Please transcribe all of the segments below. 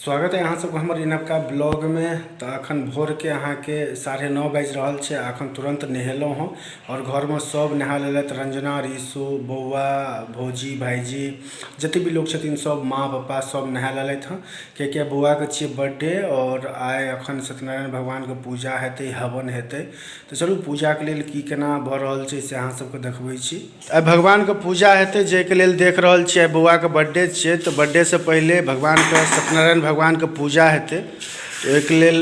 स्वागत है अहाँ सबके हमर ई नवका ब्लॉग में। तो अखन भोर के अहाँ के 9:30 बाजि रहल छै। अखन तुरंत नहेलहुँ हँ और घर में सब नहा लेलथि। रंजना, रीशु, बौआ, भौजी, भाईजी जते भी लोग छथिन सब, माँ पापा सब नहा लेलथि हँ। कियाकि बौआ के छियै बर्थडे और आइ अखन सत्यनारायण भगवान के पूजा हेतै, हवन हेतै। तो चलू पूजा के लेल की केना भऽ रहल छै से अहाँ सबके देखबै छी। आइ भगवान के पूजा हेतै जाहिके लेल देख रहल छियै। आइ बौआ के बर्थडे छै तो बर्थडे से पहले भगवान के सत्यनारायण भगवान के पूजा हेतै। एक लेल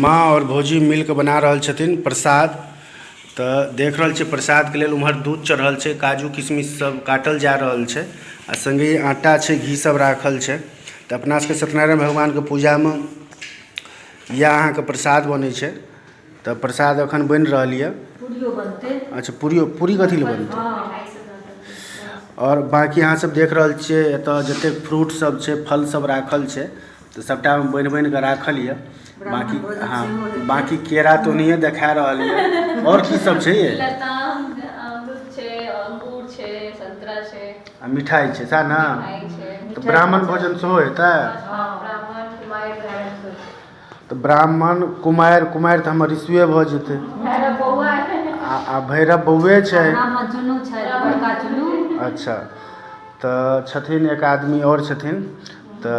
माँ और भौजी मिल के बना रहल छथिन प्रसाद। तो देख रहल छियै प्रसाद के लेल उम्हर दूध चढ़ल छै, काजू किशमिश सब काटल जा रहल छै आ संगे आटा छै, घी सब राखल छै। तो अपना सबके सत्यनारायण भगवान के पूजा में यह अहाँ के प्रसाद बनै छै। तो प्रसाद अखन बनि रहल यऽ। पूरियो बनते। अच्छा पूरी कथी ले बनते? और बाकी अहाँ सब देख रहल छियै एतऽ जते फ्रूट सब छै, फल सब राखल छै तो सबटा में बनि के राखल यऽ। बाकी हाँ बाकी केरा तो नहीं देखा रहल यऽ। और की सब छै ये? लताम, अमरूद छै, अंगूर छै, संतरा छै आ मिठाई छै सा ना? तो ब्राह्मण भोजन सेहो हेतै? हाँ, ब्राह्मण कुमारि भैरव। तो ब्राह्मण कुमारि तो हमर ऋषुए भऽ जेतै। भैरव बौआ आ भैरव बौए छै। ब्राह्मण चुनू छै, बड़का चुनू। अच्छा तो छथिन एक आदमी और छथिन तो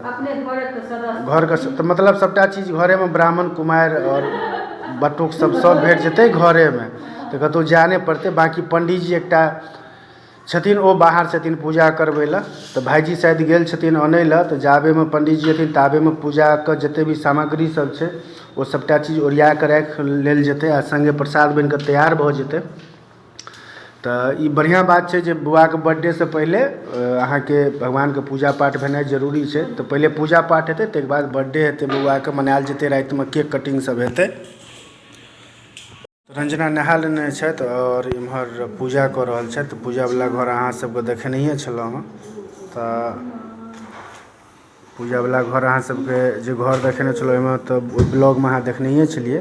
अपने घर के तो मतलब सबटा चीज घरे में ब्राह्मण कुमारि और बटुक सब भेट जेतै घरे में। तो कतौ जाय नहीं पड़तै। बाकी पंडित जी एकटा छथिन ओ बाहर छथिन पूजा करबै ला। तो भाईजी शायद गेल छथिन आनै ला। तो जाबे में पंडित जी एथिन ताबे में पूजा के जते भी सामग्री सब छै वो सबटा चीज ओरिया के राख लेल जेतै आ संगे प्रसाद बन के तैयार भऽ जेतै। तो ई बढ़िया बात छै जे बौआ के बर्थडे से पहले अहाँ के भगवान के पूजा पाठ भेनाइ जरूरी छै। तो पहले पूजा पाठ हेतै तै के बाद बर्थडे हेतै बौआ के, मनायल जेतै, रात में केक कटिंग सब हेतै। रंजना नहा लेने छथि और इम्हर पूजा कऽ रहल छथि। तो पूजा वाला घर अहाँ सबके देखने छलहुँ हँ। तो पूजा वाला घर अहाँ सबके जे घर देखने छलहुँ ओहिमे तो ब्लॉग में अहाँ देखने छलिए।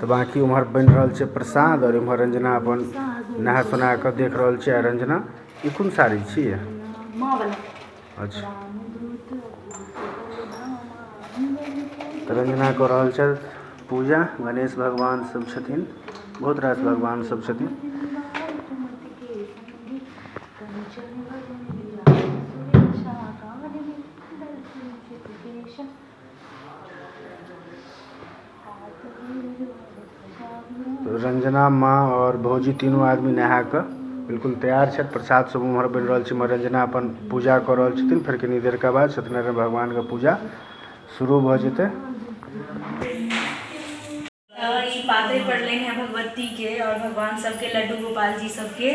तो बाकी उम्हर बन रहल छै प्रसाद और इम्हर रंजना अपन नहा सोना के देख रहल छै। रंजना ई कोन साड़ी छी? अच्छा तो रंजना कऽ रहल छथि पूजा। गणेश भगवान सब छथिन, बहुत रास भगवान सब छथिन। तो रंजना, माँ और भौजी तीनों आदमी नहा के बिल्कुल तैयार छथि। प्रसाद सब उम्हर बन रहल छै। रंजना अपन पूजा कऽ रहल छथिन। फिर कनी देर के बाद सत्यनारायण भगवान के पूजा शुरू भऽ जेतै। पातरि पड़ले हैं भगवती के और भगवान सबके, लड्डू गोपाल जी सबके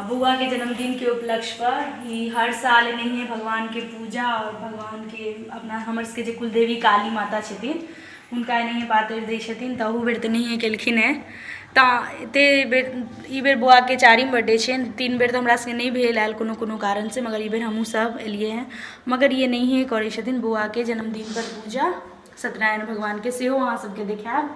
बउआ के जन्मदिन के उपलक्ष्य पर ही हर साल नहीं है भगवान के पूजा और भगवान के अपना हमर सबके जे कुलदेवी काली माता छथिन हुनका नहीं पातरि दै छथिन। तहू बेर तऽ नहीं केलखिन है। ई बेर बउआ के 4म बर्थडे छै। 3 बेर तो हमरा सबके नहीं भेल आयल कोनो कारण से, मगर ई बेर हमहूँ सब एलिए हैं। मगर ये नहीं करै छथिन बउआ के जन्मदिन पर पूजा सत्यनारायण भगवान के। सेहो अहाँ सबके देखायब।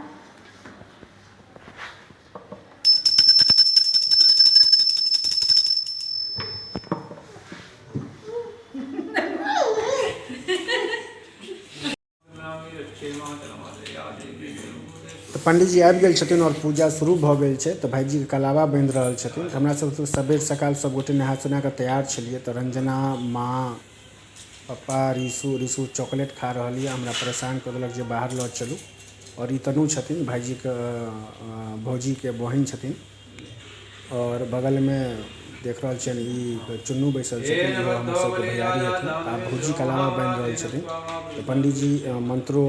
तो पंडित जी आबि गेल छथिन और पूजा शुरू भऽ गेल छै। तो भाईजी के कलावा बांधि रहल छथिन। हमरा सब तो सबेर सकाल सब गोटे नहा सोना के तैयार छलिए। तो रंजना, माँ, पापा, रीशु चॉकलेट खा रहल यऽ। हमरा परेशान कऽ देलक जे बाहर लऽ चलू। और ई तनु छथिन भाईजी के भौजी के बहिन छथिन। और बगल में देख रहल छियनि ई चुन्नू बैसल छथिन, इहो हमर सबके भैयारी हथिन। आ भौजी कलावा बांधि रहल छथिन। तो पंडित जी मंत्रो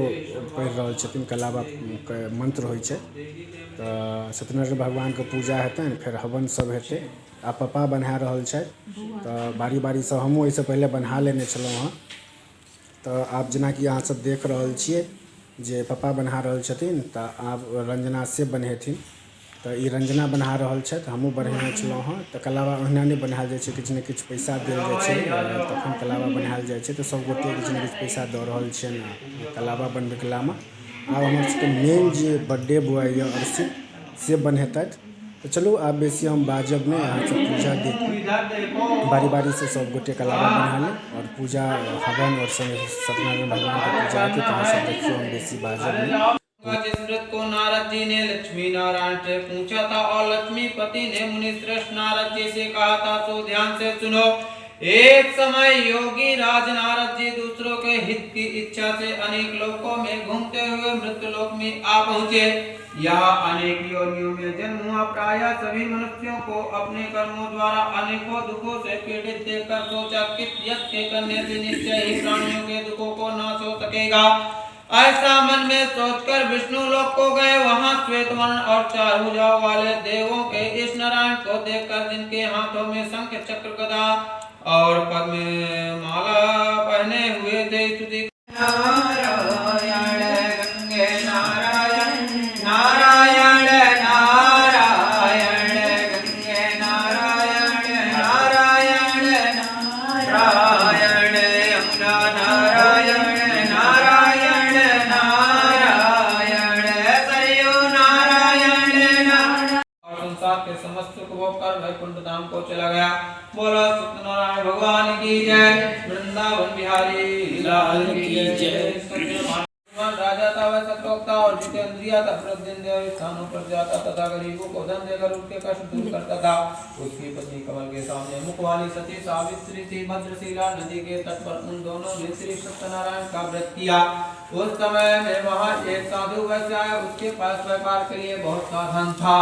पढ़ि रहल छथिन। कलावा के मंत्र होइ छै। तो सत्यनारायण भगवान के पूजा हेतनि, फिर हवन सब हेतै। आ पापा बन्हा रहल छथि। तो बारी बारी से हमहूँ एहिसँ पहिले बन्हा लेने छलहुँ हँ। तो आब जेनाकि अहाँ सब देख रहल छियै जे पापा बन्हा रहल छथिन। तो आब रंजना से बन्हेथिन। तो ई रंजना बन्हा रहल छथि, हमहूँ बन्हेने छलहुँ हँ। तो कलावा ओहिना नहि बनायल जाइ छै, किछु ने किछु पैसा देल जाइ छै तखन कलावा बनायल जाइ छै। तो सब गोटे किछु ने किछु पैसा दऽ रहल छियनि कलावा बनबै कलामे। आब हमर सबके मेन जे बर्थडे बॉय यऽ अर्षित से बन्हेतथि। तो चलो आप बेसी हम बाजब ने यहाँ से पूजा देख बारी बारी से सब गोटे कलावा बना लें और पूजा हवन और सत्यनारायण भगवान की पूजा की कहाँ सब देखिए हम बेसी बाजब में। जिस व्रत को नारद जी ने लक्ष्मी नारायण से पूछा था और लक्ष्मी पति ने मुनि श्रेष्ठ नारद जी से कहा था, तो ध्यान से सुनो। एक समय योगी राज नारद जी दूसरों के हित की इच्छा से अनेक लोकों में घूमते हुए मृत्यु लोक में आ पहुँचे। यहाँ अनेक योनियों में जन्म हुआ। प्रायः सभी मनुष्यों को अपने कर्मों द्वारा अनेकों दुखों से पीड़ित देखकर सोचा कि यज्ञ करने से निश्चय ही प्राणियों के दुखों को नाश हो सकेगा। ऐसा मन में सोचकर विष्णु लोक को गए। वहां श्वेत वर्ण और चार भुजाओं वाले देवों के इस नारायण को देखकर, जिनके हाथों में शंख चक्र गदा और पद्म माला पहने हुए थे, स्तुति नारायण गंगे नारायण नारायण नारायण गंगे नारायण नारायण नारायण यमुना नारायण नारायण नारायण सरयू नारायण नारायण। और संसार के समस्त सुख भोग कर वैकुंठ धाम को चला गया। बोलो सत्यनारायण भगवान की जय। वृंदावन बिहारी लाल की जय। राजा था वह सतोक्ता और जितेंद्रिया था। प्रतिदिन देव स्थानों पर जाता तथा गरीबों को धन देकर उनके कष्ट दूर करता था। उसकी पत्नी कमल के सामने मुख वाली सती सावित्री थी। भद्रशिला नदी के तट पर उन दोनों ने श्री सत्यनारायण का व्रत किया। उस समय में वहां एक साधु वैश्य आया। उसके पास व्यापार के लिए बहुत सा धन था।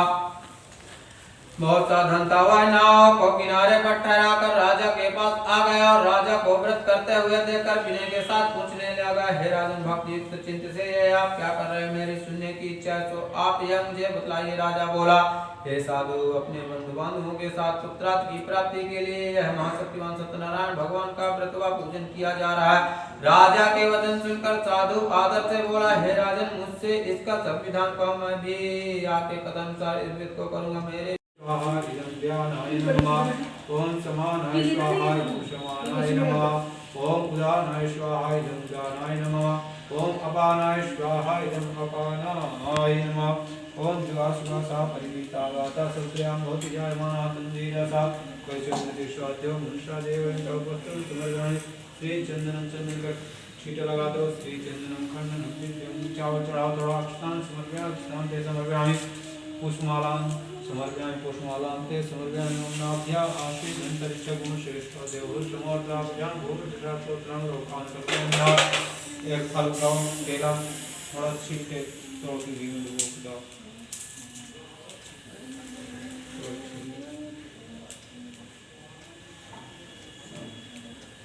वह नाव को किनारे पर ठहराकर राजा के पास आ गया और राजा को व्रत करते हुए देखकर विनय के साथ पूछने लगा, हे राजन, भक्ति युक्त चिंत से ये आप क्या कर रहे हैं? मेरी सुनने की इच्छा है, तो आप यह मुझे बतलाइए। राजा बोला, हे साधु, अपने बंधु बांधवों के साथ पुत्रार्थ की प्राप्ति के लिए यह महाशक्तिमान सत्यनारायण भगवान का व्रत व पूजन किया जा रहा है। राजा के वचन सुनकर साधु आदर से बोला, हे राजन, मुझसे इसका संविधान कहो, मैं भी आपके कथन अनुसार इस व्रत को करूंगा। मेरे ओम समानाय स्वाहाय समानाय नमः। ओम उदानाय स्वाहाय उदानाय नमः। ओम अपानाय स्वाहाय अपानाय नमः। ओम जुगासुगासा परिवीता गाता सत्याम भवति जायमाना तंदीरसा कैचन्द्रति स्वाद्यो मनुष्य देवं तवपत्रं समर्पयामि। श्री चंदनं चंदन का छींटा लगा दो। श्री चंदनं खंडनं नित्यं चावल चढ़ाओ, थोड़ा अक्षतान समर्पयामि। अक्षतान ते समर्पयामि। पुष्पमालां समर्पयामि। पुष्पमालां ते समर्पयामि। ओमनाभ्या आशीष अंतरिक्ष गुण श्रेष्ठ देव समोद्राभ्यां भूमिष्ठा स्तोत्रं लोकान् सर्वं। एक फल खाओ, केला थोड़ा छील के तोड़ के घी में डुबो के दाओ।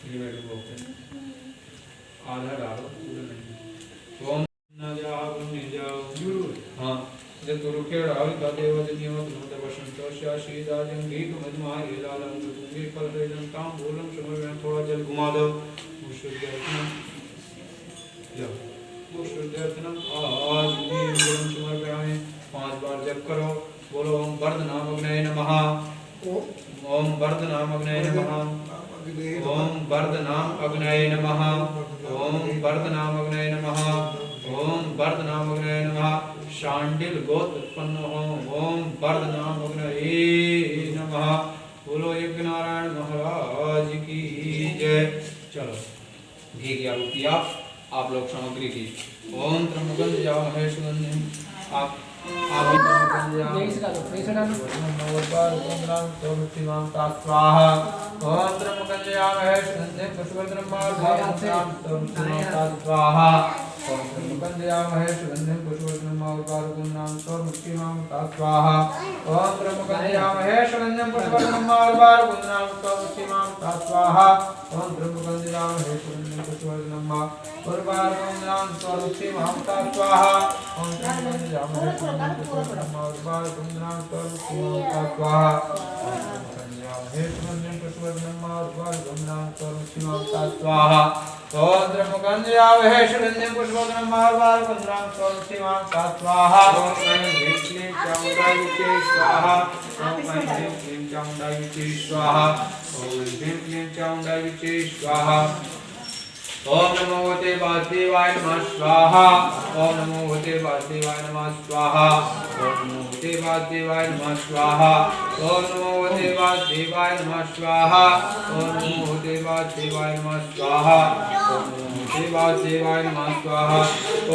घी में डुबो के आधा डालो, पूरा नहीं। ओम न जाओ नहीं जाओ। हाँ, जब गुरु के रावि का देव जनियो धुमत वसंतो शाशी दाजं गीत मधुमाय लालम दुंगी फल रेजं काम बोलम समय में थोड़ा जल घुमा दो। मुशुद्ध्यर्थनम जब मुशुद्ध्यर्थनम आज नीम जलम समर्पयामि। 5 बार जप करो। बोलो ओम वर्धनामग्नये नमः। ओम वर्धनामग्नये नमः। ओम वर्धनामग्नये नमः। ओम वर्धनामग्नये नमः। ओम वर्धनामग्नये नमः। शांडिल गोत्र उत्पन्न हो। ओम वर्धनामग्नये नमः। बोलो यज्ञ नारायण महाराज की जय। चलो घी की आरती आप लोग सामग्री की। ओम त्र्यंबकं यजामहे सुगंधिं आप स्वाहा। ओम त्र्यंबकं यजामहे सुगंधिं पुष्पवर्धनं स्वाहा। ओम त्र्यंबकं यजामहे सुगंधिं पुष्पवर्धनं स्वाहा। ओम त्र्यंबकं यजामहे सुगंधिं पुष्पवर्धनं स्वाहा। ओम त्र्यंबकं यजामहे सुगंधिं पुष्पवर्धनं स्वाहा। ओम त्र्यंबकं यजामहे सुगंधिं पुष्पवर्धनं स्वाहा। हे सुगंधिं पुष्पवर्धनं स्वाहा। ओम त्र्यंबकं यजामहे सुगंधिं पुष्पवर्धनं स्वाहा। ओम ऐं क्लीं चामुण्डायै स्वाहा। ओम ऐं क्लीं चामुण्डायै स्वाहा। ओम ऐं क्लीं चामुण्डायै स्वाहा। ओम नमो भगवते वासुदेवाय नमः स्वाहा। ओम नमो भगवते वासुदेवाय नमः स्वाहा। ओम नमो भगवते वासुदेवाय नमः स्वाहा। ओम नमो भगवते वासुदेवाय नमः स्वाहा। ओम नमो भगवते वासुदेवाय नमः स्वाहा।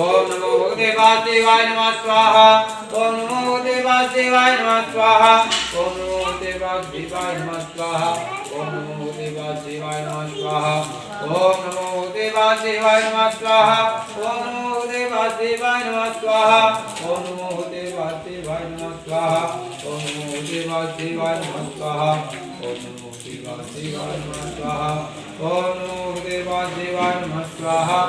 ओम नमो भगवते वासुदेवाय नमः स्वाहा। ओम नमो भगवते वासुदेवाय नमः स्वाहा। ओम नमो भगवते वासुदेवाय नमः स्वाहा। ओम नमो भगवते वासुदेवाय नमः स्वाहा। ओम नमो भगवते वासुदेवाय नमः स्वाहा। ओम नमो भगवते वासुदेवाय नमः स्वाहा। ओम नमो भगवते वासुदेवाय नमः स्वाहा। ओम नमो भगवते वासुदेवाय नमः स्वाहा। ओम नमो भगवते वासुदेवाय नमः स्वाहा। ओम नमो भगवते वासुदेवाय नमः स्वाहा। ओम नमो भगवते वासुदेवाय नमः स्वाहा।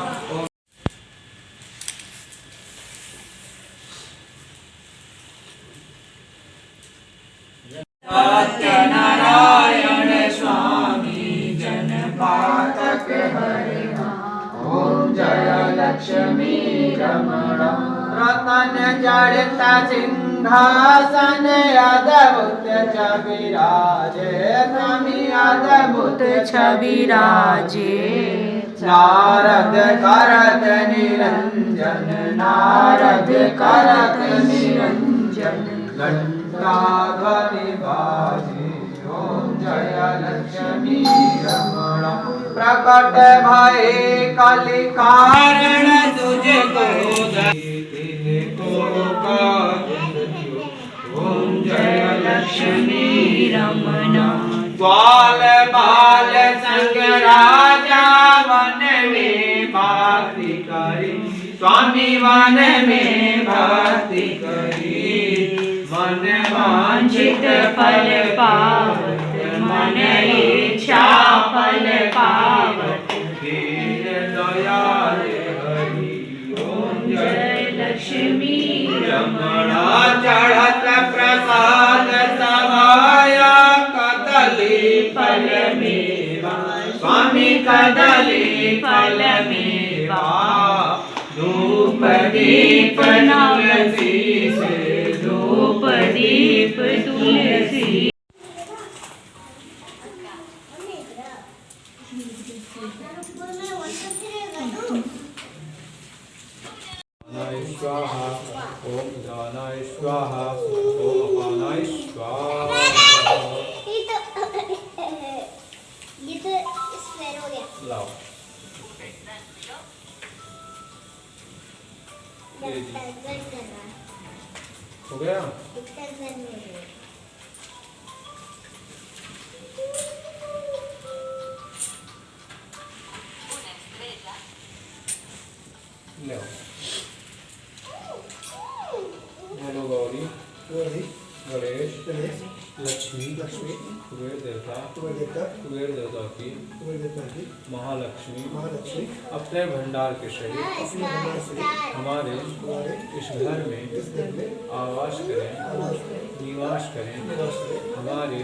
सत्यनारायण स्वामी जनपातक हरे ओम जय लक्ष्मी रमण रतन जड़ता सिंहासन अद्भुत विराजे स्वामी अद्भुत छविराजे नारद करत निरंजन नारद करत निरंजन घंटा ध्वनि बाजे ओम जय लक्ष्मी रमण प्रकट भय कलि कारण तुझको ओम जय लक्ष्मी रमण ग्वाल बाल संग राजा वन में भक्ति करी स्वामी वन में भक्ति करी मन वांछित फल पावत मन इच्छा फल पावत दीन दयाल हरि ओम जय लक्ष्मी रमण चढ़त प्रसाद सभाया कदली फल मेवा स्वामी कदली फल मेवा धूप दीप तुलसी से धूप दीप तुलसी स्वाहा ओम दानाय स्वाहा ओम अपानाय स्वाहा ये तो स्क्वायर हो गया लाओ हो गया ले आओ बोलो गौरी गणेश लक्ष्मी कुबेर देवता कुबेर देवता की महालक्ष्मी अपने भंडार के सहित हमारे इस घर में आवास करें निवास करें हमारे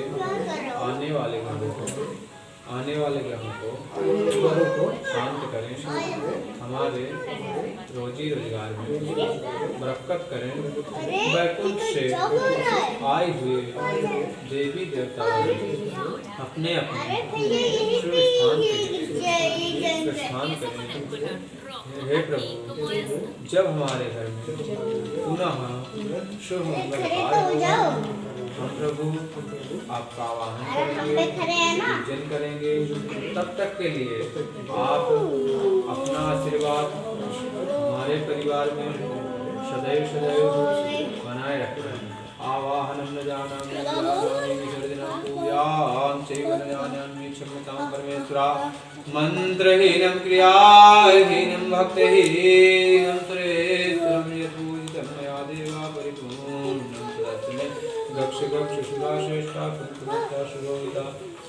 आने वाले ग्रहों को शांत करें हमारे रोजी रोजगार में बरकत करें वैकुंठ से आए हुए देवी देवता अपने अपने स्थान करें हे प्रभु जब हमारे घर में पुनः शुभ मंगल कार्य हो हम प्रभु आपका आवाहन करेंगे पूजन करेंगे तब तक के लिए आप अपना आशीर्वाद हमारे परिवार में सदैव सदैव बनाए रखें आवाहनम न जानामि विसर्जनं पूजां चैव न जानामि क्षम्यतां परमेश्वरा मंत्रहीनं क्रियाहीनं भक्तिहीनं सुरेश्वरं यत्पूजितं मया देवा परिपूर्णं तदस्मै गक्ष गक्ष सुरा श्रेष्ठा कुंकुमता सुरोहिता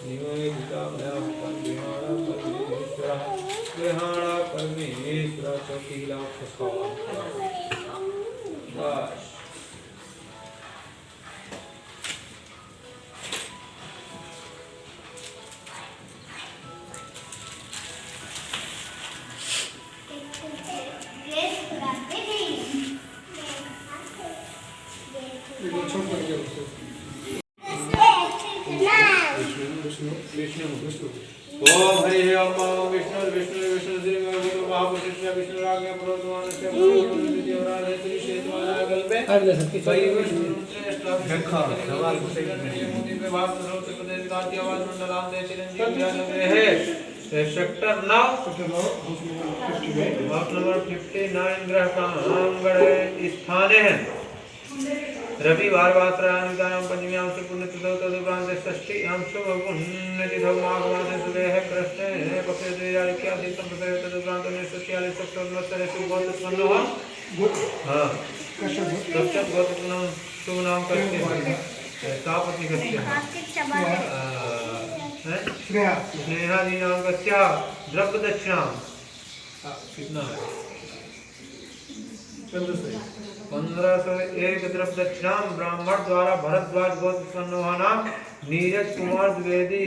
निवेदिता मया भक्तं ग्रहाणा परमेश्वरा चौकीला फसवा बस विष्णु ओम हरि ओम विष्णु विष्णु विष्णु कृष्ण विष्णु रागे प्रोद्वान से प्रोद्वान देवराज श्री शेषवाला गल्पे भाई विष्णु श्रेष्ठ देखा सवाल से मोदी पे बात करो तो प्रदेश राज्य आवाज मंडलाम दे चिरंजीव ज्ञान है सेक्टर 9 बॉक्स नंबर 59 ग्रह का आंगण स्थान है रविवार वासरायाम पंचम्यां से पुण्य तिथौ तदुपरांत षष्ठीयां शुभ पुण्य तिथौ माघमासे सुदेह कृष्णे पक्षे द्विजालिक्यादि संप्रदय तदुपरांत 1946 संवत्सरे शुभ उत्पन्न हुआ हां कश्यप गोत्र नाम शुभ नाम करके तापति कश्यप कार्तिक चमार स्नेहा जी नाम कश्या द्रव्य दक्षिणा कितना है 1501 द्रव्य दक्षिणा ब्राह्मण द्वारा भरद्वाज गोत्र उत्पन्न होना नीरज कुमार द्विवेदी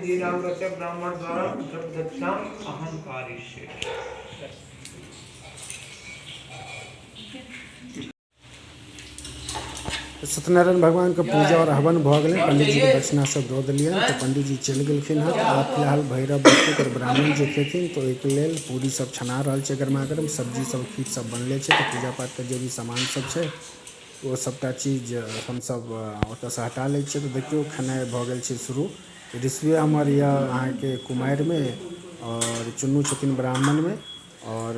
जी नाम कश्यप ब्राह्मण द्वारा द्रव्य दक्षिणा अहंकारी से सत्यनारायण भगवान के पूजा और हवन भ गए। पंडित जी के दक्षिणा सब दो दिलियन तो पंडित जी चल गलखिन हँ। आप फिलहाल भैरव भक्त और ब्राह्मण जो खेथिन तो एक लेल पूरी सब छना रहल छै गरमा गरम, सब्जी सब खीर सब बनले छै। तो पूजा पाठ के जो भी सामान सब छै वो सबटा चीज हम सब ओतऽ से हटा लै छियै। तो देखियो खेनाइ भ गेल छै शुरू। ऋषि हमर यऽ अहाँके कुमारि में और चुन्नू छथिन ब्राह्मण में और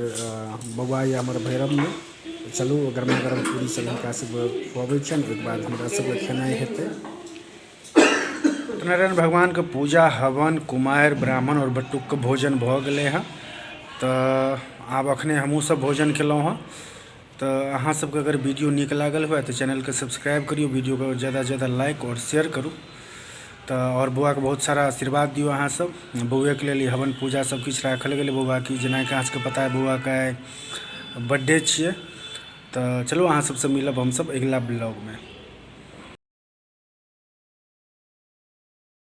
बौआ यऽ हमर भैरव में। चलू गरमा गरम पूरी सब हिनका सब खुआबै छनि, ओहिके बाद हमरा सबके खेनाइ हेतै। सत्यनारायण भगवान के पूजा हवन कुमारि ब्राह्मण और बटुक के भोजन भ गेलै हँ। तो आब अखने हमहूँ सब भोजन केलहुँ हँ। तो अहाँ सबके अगर वीडियो नीक लागल हुए तो चैनल के सब्सक्राइब करियो, वीडियो को ज़्यादा से ज़्यादा लाइक और शेयर करूँ। तो और बौआ के बहुत सारा आशीर्वाद दियो अहाँ सब। बौए के लिए हवन पूजा सब किछु राखल गेलै बौआ की, जेना कि अहाँ सबके पता है बौआ के बर्थडे छियै। तो चलो अहाँ सबसे मिलब हम सब अगला ब्लॉग में।